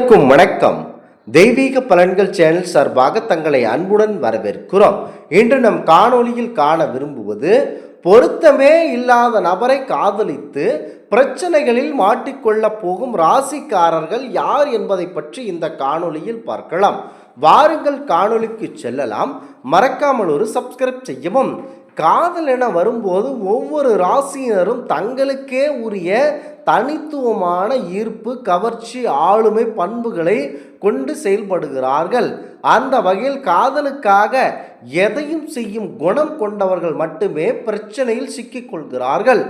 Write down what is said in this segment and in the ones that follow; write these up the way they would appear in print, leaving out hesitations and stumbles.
அனைவருக்கும் வணக்கம். தெய்வீக பலன்கள் சேனல் சார்பாக தங்களை அன்புடன் வரவேற்கிறோம். இன்று நம் காணொளியில் காண விரும்புவது பொருத்தமே இல்லாத நபரை காதலித்து பிரச்சனைகளில் மாட்டிக்கொள்ள போகும் ராசிக்காரர்கள் யார் என்பதை பற்றி இந்த காணொளியில் பார்க்கலாம். வாருங்கள் காணொளிக்கு செல்லலாம். மறக்காமல் ஒரு சப்ஸ்கிரைப் செய்யவும். காதல் என வரும்போது ஒவ்வொரு ராசியினரும் தங்களுக்கே உரிய தனித்துவமான ஈர்ப்பு, கவர்ச்சி, ஆளுமை பண்புகளை கொண்டு செயல்படுகிறார்கள். அந்த வகையில் காதலுக்காக எதையும் செய்யும் குணம் கொண்டவர்கள் மட்டுமே பிரச்சனையில் சிக்கிக்கொள்கிறார்கள்.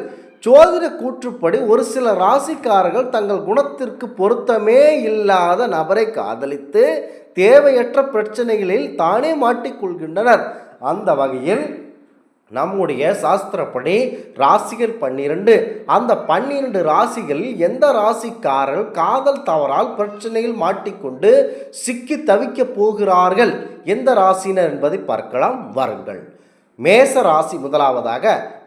ஜோதிட கூற்றுப்படி ஒரு சில ராசிக்காரர்கள் தங்கள் குணத்திற்கு பொருத்தமே இல்லாத நபரை காதலித்து தேவையற்ற பிரச்சனைகளில் தானே மாட்டிக்கொள்கின்றனர். அந்த வகையில் நம்முடைய சாஸ்திரப்படி ராசிகள் 12. அந்த 12 ராசிகளில் எந்த ராசிக்காரர்கள் காதல் தவறால் பிரச்சனையில் மாட்டிக்கொண்டு சிக்கி தவிக்க போகிறார்கள், எந்த ராசினர் என்பதை பார்க்கலாம். வாருங்கள். மேச ராசி. முதலாவதாக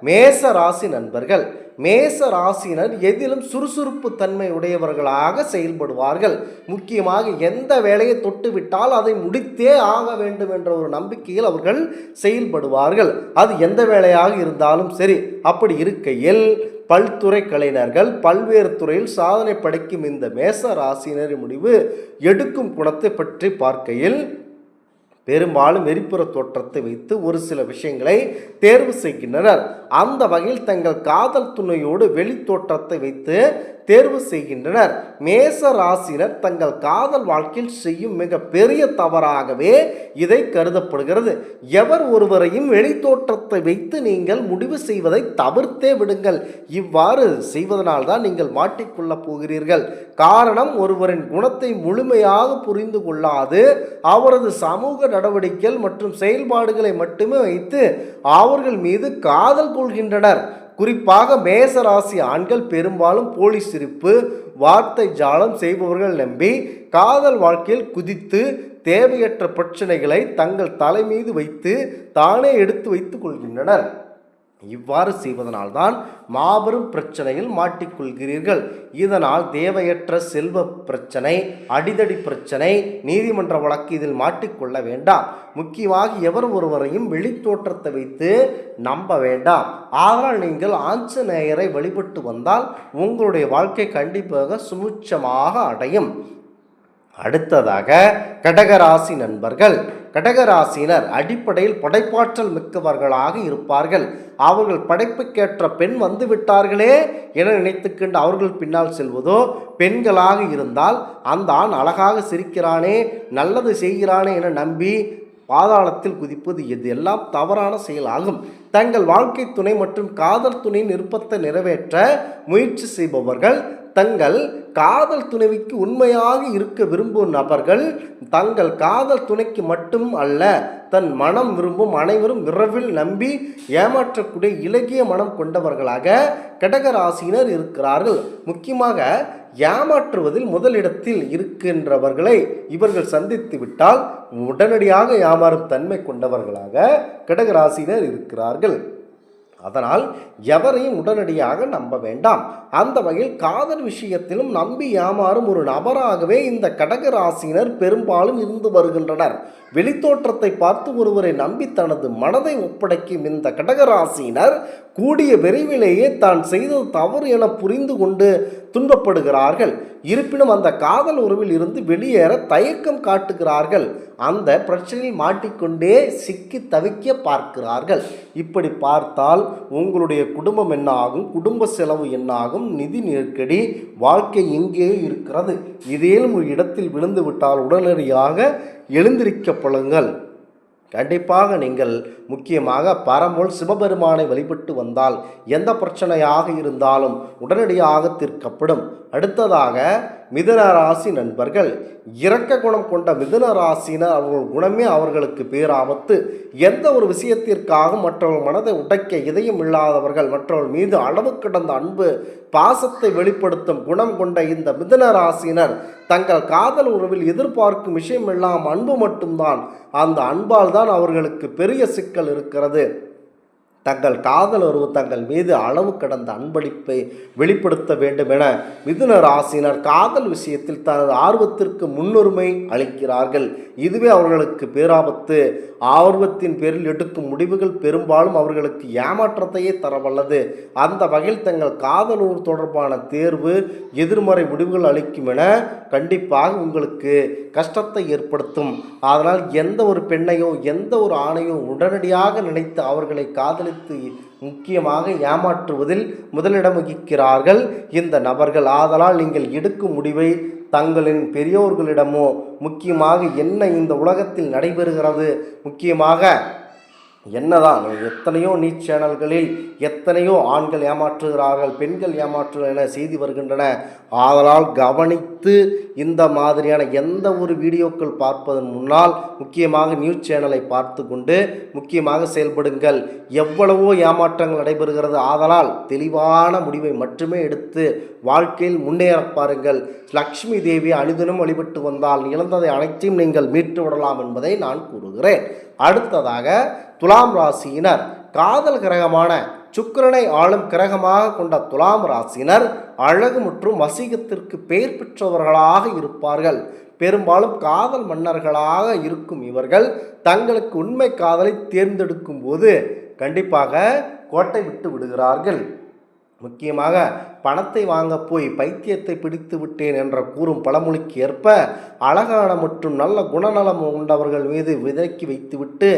மேச ராசி நண்பர்கள். மேச ராசினர் எதிலும் சுறுசுறுப்பு தன்மை உடையவர்களாக செயல்படுவார்கள். முக்கியமாக எந்த வேலையை தொட்டுவிட்டால் அதை முடித்தே ஆக வேண்டும் என்ற ஒரு நம்பிக்கையில் அவர்கள் செயல்படுவார்கள். அது எந்த வேலையாக இருந்தாலும் சரி. அப்படி இருக்கையில் பல்துறை கலைஞர்கள் பல்வேறு துறையில் சாதனை படைக்கும் இந்த மேச ராசினரின் முடிவு எடுக்கும் குணத்தை பற்றி பார்க்கையில் பெரும்பாலும் வெளிப்புற தோற்றத்தை வைத்து ஒரு சில விஷயங்களை தேர்வு செய்கின்றனர். அந்த வகையில் தங்கள் காதல் துணையோடு வெளி தோற்றத்தை வைத்து தேர்வு செய்கின்றனர். மேச ராசினர் தங்கள் காதல் வாழ்க்கையில் செய்யும் மிக பெரிய தவறாகவே இதை கருதப்படுகிறது. எவர் ஒருவரையும் வெளி தோற்றத்தை வைத்து நீங்கள் முடிவு செய்வதை தவிர்த்தே விடுங்கள். இவ்வாறு செய்வதனால்தான் நீங்கள் மாட்டிக்கொள்ளப் போகிறீர்கள். காரணம், ஒருவரின் குணத்தை முழுமையாக புரிந்து கொள்ளாது அவரது சமூக நடவடிக்கைகள் மற்றும் செயல்பாடுகளை மட்டுமே வைத்து அவர்கள் மீது காதல் கொள்கின்றனர். குறிப்பாக மேசராசி ஆண்கள் பெரும்பாலும் போலி சிரிப்பு, வார்த்தை ஜாலம் செய்பவர்கள் நம்பி காதல் வாழ்க்கையில் குதித்து தேவையற்ற பிரச்சனைகளை தங்கள் தலை மீது வைத்து தானே எடுத்து வைத்துக் கொள்கின்றனர். இவ்வாறு செய்வதனால்தான் மாபெரும் பிரச்சனையில் மாட்டிக்கொள்கிறீர்கள். இதனால் தேவையற்ற செல்வ பிரச்சனை, அடிதடி பிரச்சனை, நீதிமன்ற வழக்கு இதில் மாட்டிக்கொள்ள வேண்டாம். முக்கியமாக எவர் ஒருவரையும் வெளித்தோற்றத்தை வைத்து நம்ப வேண்டாம். ஆனால் நீங்கள் ஆஞ்சநேயரை வழிபட்டு வந்தால் உங்களுடைய வாழ்க்கை கண்டிப்பாக சுமுட்சமாக அடையும். அடுத்ததாக கடகராசி நண்பர்கள். கடகராசினர் அடிப்படையில் படைப்பாற்றல் மிக்கவர்களாக இருப்பார்கள். அவர்கள் படைப்புக்கேற்ற பெண் வந்து விட்டார்களே என நினைத்துக்கொண்டு அவர்கள் பின்னால் செல்வதோ, பெண்களாக இருந்தால் அந்த ஆண் அழகாக சிரிக்கிறானே, நல்லது செய்கிறானே என நம்பி பாதாளத்தில் குதிப்பது எல்லாம் தவறான செயலாகும். தங்கள் வாழ்க்கை துணை மற்றும் காதல் துணையின் விருப்பத்தை நிறைவேற்ற முயற்சி செய்பவர்கள் தங்கள் காதல் துணைவிக்கு உண்மையாக இருக்க விரும்பும் நபர்கள் தங்கள் காதல் துணைக்கு மட்டும் அல்ல, தன் மனம் விரும்பும் அனைவரும் விரைவில் நம்பி ஏமாற்றக்கூடிய இலகிய மனம் கொண்டவர்களாக கடகராசினர் இருக்கிறார்கள். முக்கியமாக ஏமாற்றுவதில் முதலிடத்தில் இருக்கின்றவர்களை இவர்கள் சந்தித்து விட்டால் உடனடியாக ஏமாறும் தன்மை கொண்டவர்களாக கடகராசினர் இருக்கிறார்கள். அதனால் எவரையும் உடனடியாக நம்ப வேண்டாம். அந்த வகையில் காதல் விஷயத்திலும் நம்பி ஏமாறும் ஒரு நபராகவே இந்த கடகராசினர் பெரும்பாலும் இருந்து வருகின்றனர். வெளித்தோற்றத்தை பார்த்து ஒருவரை நம்பி தனது மனதை ஒப்படைக்கும் இந்த கடகராசினர் கூடிய விரைவிலேயே தான் செய்தது தவறு என புரிந்து கொண்டு துன்பப்படுகிறார்கள். இருப்பினும் அந்த காதல் உறவில் இருந்து வெளியேற தயக்கம் காட்டுகிறார்கள். அந்த பிரச்சனையில் மாட்டிக்கொண்டே சிக்கி தவிக்க பார்க்கிறார்கள். இப்படி பார்த்தால் உங்களுடைய குடும்பம் என்ன ஆகும், குடும்ப செலவு என்ன ஆகும், நிதி நெருக்கடி, வாழ்க்கை எங்கேயோ இருக்கிறது. இதேனும் ஒரு இடத்தில் விழுந்து விட்டால் உடனடியாக எழுந்திருக்கப்படுங்கள். கண்டிப்பாக நீங்கள் முக்கியமாக பரம்போல் சிவபெருமானை வழிபட்டு வந்தால் எந்த பிரச்சனையாக இருந்தாலும் உடனடியாக தீர்க்கப்படும். அடுத்ததாக மிதுன ராசி நண்பர்கள். இரக்க குணம் கொண்ட மிதுன ராசினர் அவர்கள் குணமே அவர்களுக்கு பேராபத்து. எந்த ஒரு விஷயத்திற்காக மற்றவர்கள் மனதை உடைக்க இதயம் இல்லாதவர்கள், மற்றவர்கள் மீது அளவு கடந்த அன்பு பாசத்தை வெளிப்படுத்தும் குணம் கொண்ட இந்த மிதுன ராசினர் தங்கள் காதல் உறவில் எதிர்பார்க்கும் விஷயம் எல்லாம் அன்பு மட்டும்தான். அந்த அன்பால் தான் அவர்களுக்கு பெரிய சிக்கல் இருக்கிறது. தங்கள் காதல் உறவு தங்கள் மீது அளவு கடந்த அன்பளிப்பை வெளிப்படுத்த வேண்டும் என மிதுன ராசியினர் காதல் விஷயத்தில் தனது ஆர்வத்திற்கு முன்னுரிமை அளிக்கிறார்கள். இதுவே அவர்களுக்கு பேராபத்து. ஆர்வத்தின் பேரில் எடுக்கும் முடிவுகள் பெரும்பாலும் அவர்களுக்கு ஏமாற்றத்தையே தரவல்லது. அந்த வகையில் தங்கள் காதல் உறவு தொடர்பான தேர்வு எதிர்மறை முடிவுகள் அளிக்கும் என கண்டிப்பாக உங்களுக்கு கஷ்டத்தை ஏற்படுத்தும். அதனால் எந்த ஒரு பெண்ணையோ எந்த ஒரு ஆணையோ உடனடியாக நினைத்து அவர்களை காதலித்து முக்கியமாக ஏமாற்றுவதில் முதலிடம் வகிக்கிறார்கள் இந்த நபர்கள். ஆதலால் நீங்கள் எடுக்கும் முடிவை தங்களின் பெரியோர்களிடமோ முக்கியமாக என்ன இந்த உலகத்தில் நடைபெறுகிறது, முக்கியமாக என்னதான் எத்தனையோ நியூஸ் சேனல்களில் எத்தனையோ ஆண்கள் ஏமாற்றுகிறார்கள், பெண்கள் ஏமாற்றுகிறார்கள் என செய்தி வருகின்றன. ஆதலால் கவனித்து இந்த மாதிரியான எந்த ஒரு வீடியோக்கள் பார்ப்பதன் முன்னால் முக்கியமாக நியூஸ் சேனலை பார்த்து கொண்டு முக்கியமாக செயல்படுங்கள். எவ்வளவோ ஏமாற்றங்கள் நடைபெறுகிறது. ஆதலால் தெளிவான முடிவை மட்டுமே எடுத்து வாழ்க்கையில் முன்னேற பாருங்கள். லக்ஷ்மி தேவி அனுதினம் வழிபட்டு வந்தால் இழந்ததை அனைத்தையும் நீங்கள் மீட்டு விடலாம் என்பதை நான் கூறுகிறேன். அடுத்ததாக துலாம் ராசியினர் காதல் கிரகமான சுக்கிரனை ஆளும் கிரகமாக கொண்ட துலாம் ராசியினர் அழகு மற்றும் வசீகத்திற்கு பெயர் பெற்றவர்களாக இருப்பார்கள். பெரும்பாலும் காதல் மன்னர்களாக இருக்கும் இவர்கள் தங்களுக்கு உண்மை காதலை தேர்ந்தெடுக்கும் போது கண்டிப்பாக கோட்டை விட்டு விடுகிறார்கள். முக்கியமாக பணத்தை வாங்க போய் பைத்தியத்தை பிடித்து விட்டேன் என்ற கூறும் பழமொழிக்கு ஏற்ப அழகான மற்றும் நல்ல குணநலம் கொண்டவர்கள் மீது விதைக்கி வைத்துவிட்டு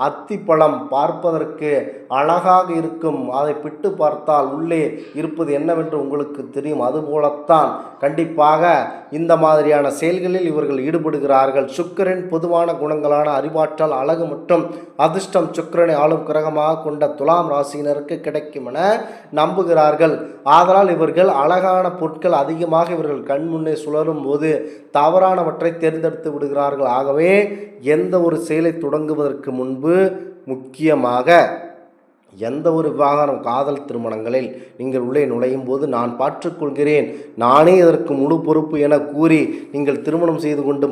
அத்திப்பழம் பார்ப்பதற்கு அழகாக இருக்கும், அதை பிட்டு பார்த்தால் உள்ளே இருப்பது என்னவென்று உங்களுக்கு தெரியும். அதுபோலத்தான் கண்டிப்பாக இந்த மாதிரியான செயல்களில் இவர்கள் ஈடுபடுகிறார்கள். சுக்கிரன் பொதுவான குணங்களான அறிவாற்றல், அழகு மற்றும் அதிர்ஷ்டம் சுக்கிரனை ஆளும் கிரகமாக கொண்ட துலாம் ராசியினருக்கு கிடைக்கும் என நம்புகிறார்கள். ஆதலால் இவர்கள் அழகான பொருட்கள் அதிகமாக இவர்கள் கண் முன்னே சுழலும் போது தவறானவற்றை தேர்ந்தெடுத்து விடுகிறார்கள். ஆகவே எந்த ஒரு செயலை தொடங்குவதற்கு முன்பு முக்கியமாக எந்த ஒரு விவாகரம் காதல் திருமணங்களில் நீங்கள் உள்ளே நுழையும் போது நான் பார்த்துக்கொள்கிறேன், நானே இதற்கு முழு பொறுப்பு என கூறி நீங்கள் திருமணம் செய்து கொண்டு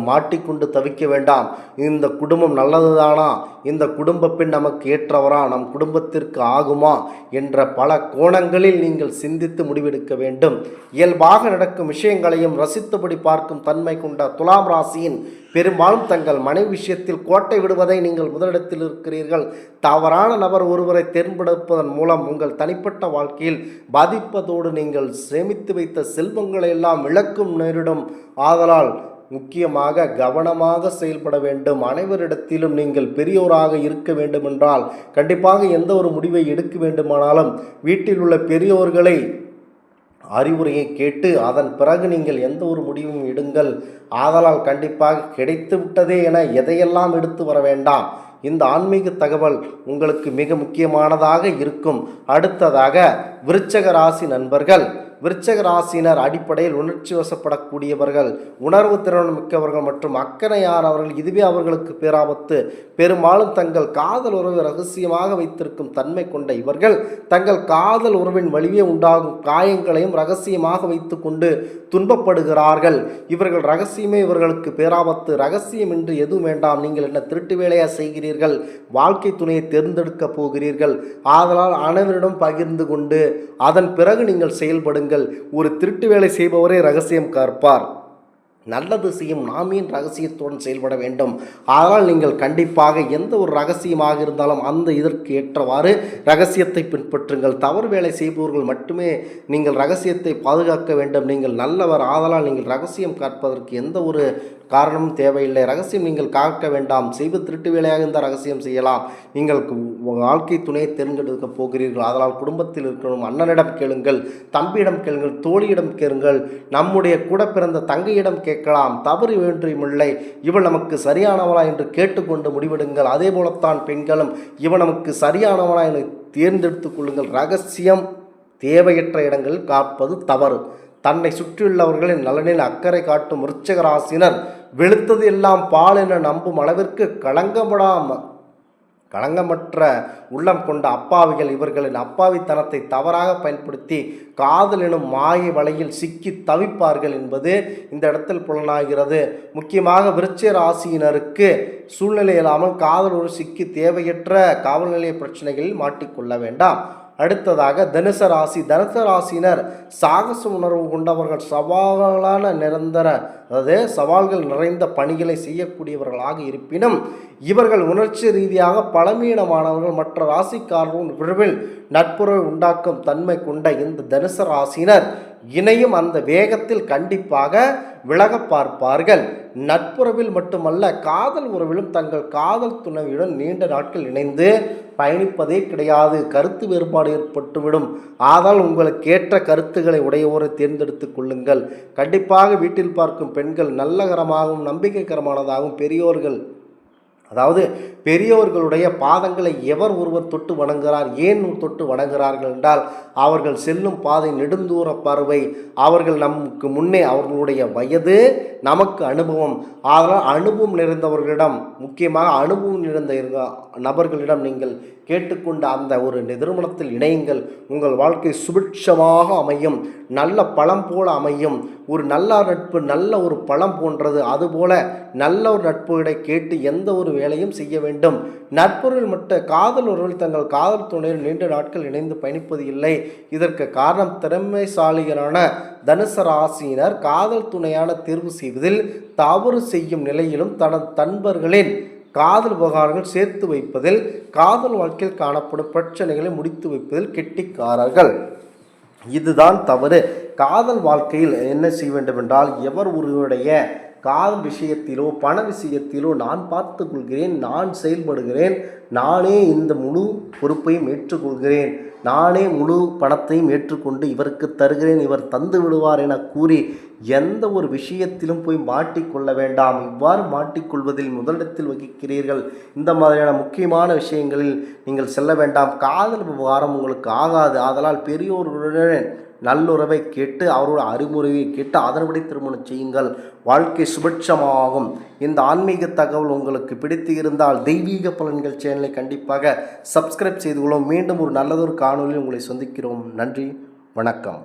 மாட்டிக்கொண்டு தவிக்க வேண்டாம். இந்த குடும்பம் நல்லதுதானா, இந்த குடும்ப பெண் நமக்கு ஏற்றவரா, நம் குடும்பத்திற்கு ஆகுமா என்ற பல கோணங்களில் நீங்கள் சிந்தித்து முடிவெடுக்க வேண்டும். இயல்பாக நடக்கும் விஷயங்களையும் ரசித்தபடி பார்க்கும் தன்மை கொண்ட துலாம் ராசியின் பெரும்பாலும் தங்கள் மனைவி விஷயத்தில் கோட்டை விடுவதை நீங்கள் முதலிடத்தில் இருக்கிறீர்கள். தவறான நபர் ஒருவரை தேர்ந்தெடுப்பதன் மூலம் உங்கள் தனிப்பட்ட வாழ்க்கையில் பாதிப்பதோடு நீங்கள் சேமித்து வைத்த செல்வங்களை எல்லாம் இழக்கும் நேரிடும். ஆதலால் முக்கியமாக கவனமாக செயல்பட வேண்டும். அனைவரிடத்திலும் நீங்கள் பெரியோராக இருக்க வேண்டுமென்றால் கண்டிப்பாக எந்த ஒரு முடிவை எடுக்க வேண்டுமானாலும் வீட்டில் உள்ள பெரியோர்களை அறிவுரையை கேட்டு அதன் பிறகு நீங்கள் எந்த ஒரு முடிவும் எடுங்கள். ஆதலால் கண்டிப்பாக கிடைத்து விட்டதே என எதையெல்லாம் எடுத்து வர வேண்டாம். இந்த ஆன்மீக தகவல் உங்களுக்கு மிக முக்கியமானதாக இருக்கும். அடுத்ததாக விருச்சக ராசி நண்பர்கள். விருச்சக ராசியினர் அடிப்படையில் உணர்ச்சி வசப்படக்கூடியவர்கள், உணர்வு திறன் மிக்கவர்கள் மற்றும் அக்கறையானவர்கள். இதுவே அவர்களுக்கு பேராபத்து. பெரும்பாலும் தங்கள் காதல் உறவை ரகசியமாக வைத்திருக்கும் தன்மை கொண்ட இவர்கள் தங்கள் காதல் உறவின் வழியே உண்டாகும் காயங்களையும் ரகசியமாக வைத்து கொண்டு துன்பப்படுகிறார்கள். இவர்கள் ரகசியமே இவர்களுக்கு பேராபத்து. ரகசியம் என்று எதுவும் வேண்டாம். நீங்கள் என்ன திருட்டு வேலையாக செய்கிறீர்கள், வாழ்க்கை துணையை தேர்ந்தெடுக்க போகிறீர்கள். ஆதலால் அனைவரிடம் பகிர்ந்து கொண்டு அதன் பிறகு நீங்கள் செயல்படுங்கள். ஒரு திருட்டு வேலை செய்பவரே ரகசியம் காப்பார். நல்லது செய்யும் நாமீன் ரகசியத்துடன் செயல்பட வேண்டும். ஆனால் நீங்கள் கண்டிப்பாக எந்த ஒரு ரகசியமாக இருந்தாலும் அந்த இதற்கு ஏற்றவாறு ரகசியத்தை பின்பற்றுங்கள். தவறு வேலை செய்பவர்கள் மட்டுமே நீங்கள் ரகசியத்தை பாதுகாக்க வேண்டும். நீங்கள் நல்லவர், ஆதலால் நீங்கள் ரகசியம் காப்பதற்கு எந்த ஒரு காரணமும் தேவையில்லை. ரகசியம் நீங்கள் காக்க வேண்டாம். செய்வது திருட்டு வேலையாக இந்த ரகசியம் செய்யலாம். நீங்கள் வாழ்க்கை துணையை தேர்ந்தெடுக்க போகிறீர்கள். அதனால் குடும்பத்தில் இருக்கணும், அண்ணனிடம் கேளுங்கள், தம்பியிடம் கேளுங்கள், தோழியிடம் கேளுங்கள், நம்முடைய கூட பிறந்த தங்கையிடம் கேட்கலாம். தவறு ஒன்றுமில்லை. இவள் நமக்கு சரியானவளா என்று கேட்டுக்கொண்டு முடிவெடுங்கள். அதே போலத்தான் பெண்களும் இவன் நமக்கு சரியானவளா என தேர்ந்தெடுத்துக் கொள்ளுங்கள். ரகசியம் தேவையற்ற இடங்களில் காப்பது தவறு. தன்னை சுற்றியுள்ளவர்களின் நலனில் அக்கறை காட்டும் விருச்சிக ராசினர் வெளுத்தது எல்லாம் பால் என நம்பும் அளவிற்கு களங்கப்படாமல் களங்கமற்ற உள்ளம் கொண்ட அப்பாவிகள் இவர்களின் அப்பாவித்தனத்தை தவறாக பயன்படுத்தி காதல் எனும் மாய வலையில் சிக்கி தவிப்பார்கள் என்பது இந்த இடத்தில் புலனாகிறது. முக்கியமாக விருச்சிக ராசியினருக்கு சூழ்நிலை இல்லாமல் காதல் ஒரு சிக்கி தேவையற்ற காவல் நிலைய பிரச்சனைகளில் மாட்டிக்கொள்ள வேண்டாம். அடுத்ததாக தனுசு ராசியினர் சாகச உணர்வு கொண்டவர்கள், சவாலான நிரந்தர சவால்கள் நிறைந்த பணிகளை செய்யக்கூடியவர்களாக இருப்பினும் இவர்கள் உணர்ச்சி ரீதியாக பலவீனமானவர்கள். மற்ற ராசிக்காரர்கள் விரைவில் நட்புறவை உண்டாக்கும் தன்மை கொண்ட இந்த தனுசு ராசியினர் இணையும் அந்த வேகத்தில் கண்டிப்பாக விலக பார்ப்பார்கள். நட்புறவில் மட்டுமல்ல, காதல் உறவிலும் தங்கள் காதல் துணைவியுடன் நீண்ட நாட்கள் இணைந்து பயணிப்பதே கிடையாது. கருத்து வேறுபாடு ஏற்பட்டுவிடும். ஆதால் உங்களுக்கு ஏற்ற கருத்துக்களை உடையவோரை தேர்ந்தெடுத்து கொள்ளுங்கள். கண்டிப்பாக வீட்டில் பார்க்கும் பெண்கள் நல்லகரமாகவும் நம்பிக்கைகரமானதாகவும் பெரியோர்களுடைய பாதங்களை எவர் ஒருவர் தொட்டு வணங்குகிறார், ஏன் தொட்டு வணங்குகிறார்கள் என்றால் அவர்கள் செல்லும் பாதை நெடுந்தூர பார்வை, அவர்கள் நமக்கு முன்னே அவர்களுடைய வயது நமக்கு அனுபவம். அதனால் அனுபவம் நிறைந்தவர்களிடம், முக்கியமாக அனுபவம் நிறைந்த நபர்களிடம் நீங்கள் கேட்டுக்கொண்ட அந்த ஒரு திருமணத்தில் இணையுங்கள். உங்கள் வாழ்க்கை சுபிட்சமாக அமையும், நல்ல பழம் போல அமையும். ஒரு நல்ல நட்பு நல்ல ஒரு பழம் போன்றது. அதுபோல நல்ல ஒரு நட்புகளை கேட்டு எந்த ஒரு வேலையும் செய்ய வேண்டும். நட்புறவில் மட்டும் காதல் உறவில் தங்கள் காதல் துணையில் நீண்ட நாட்கள் இணைந்து பயணிப்பது இல்லை. இதற்கு காரணம் திறமைசாலிகளான தனுசு ராசியினர் காதல் துணையான தேர்வு செய்வதில் தவறு செய்யும் நிலையிலும் தனது நண்பர்களின் காதல் விவகாரங்கள் சேர்த்து வைப்பதில், காதல் வாழ்க்கையில் காணப்படும் பிரச்சனைகளை முடித்து வைப்பதில் கெட்டிக்காரர்கள். இதுதான் தவறு. காதல் வாழ்க்கையில் என்ன செய்ய வேண்டும் என்றால், எவர் ஒருவருடைய காதல் விஷயத்திலோ பண விஷயத்திலோ நான் பார்த்து கொள்கிறேன், நான் செயல்படுகிறேன், நானே இந்த முழு பொறுப்பையும் ஏற்றுக்கொள்கிறேன், நானே முழு பணத்தையும் ஏற்றுக்கொண்டு இவருக்கு தருகிறேன், இவர் தந்து விடுவார் என கூறி எந்த ஒரு விஷயத்திலும் போய் மாட்டிக்கொள்ள வேண்டாம். இவ்வாறு மாட்டிக்கொள்வதில் முதலிடத்தில் வகிக்கிறீர்கள். இந்த மாதிரியான முக்கியமான விஷயங்களில் நீங்கள் செல்ல வேண்டாம். காதல் விவகாரம் உங்களுக்கு ஆகாது. ஆதலால் பெரியோர்களுடன் நல்லுறவை கேட்டு அவரோட அறிமுறையை கேட்டு அதன்படி திருமணம் செய்யுங்கள். வாழ்க்கை சுபிட்சமாகும். இந்த ஆன்மீக தகவல் உங்களுக்கு பிடித்து இருந்தால் தெய்வீக பலன்கள் சேனலை கண்டிப்பாக சப்ஸ்கிரைப் செய்து கொள்ளும். மீண்டும் ஒரு நல்லதொரு காணொலியில் உங்களை சந்திக்கிறோம். நன்றி, வணக்கம்.